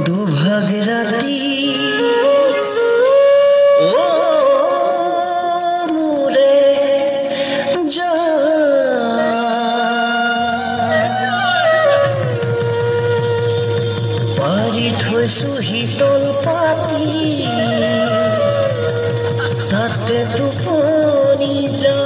দুভাগ ৰাতি ও মোৰে যা পাৰি থৈছো শীতল পাতি তাতে টোপনি যা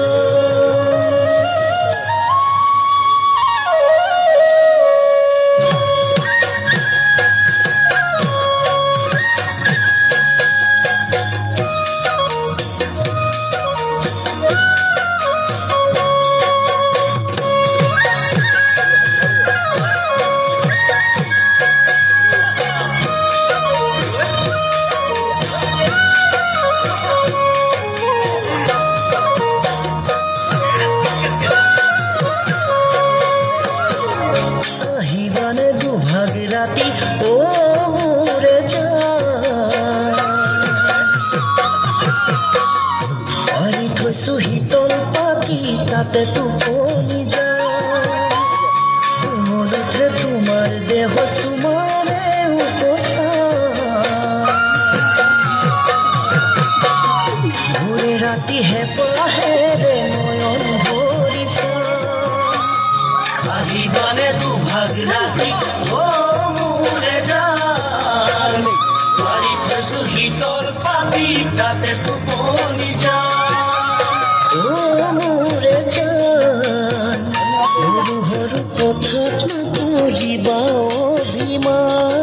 দুভাগ ৰাতি ও মোৰে যা পাৰি থৈছো শীতল পাতি তাতে টোপনি যা কোমলতে তোমাৰ দেহ চুমাৰে উপচা ভোৰে ৰাতি হেঁপাহেৰে নয়ন ভৰিছা আহিবানে দুভাগ ৰাতি ও মোৰে জান পাৰি থৈছো শীতল পাতি তাতে টোপনি যা ও মোৰে জান সৰু সৰু কথাত নকৰিবা অভিমান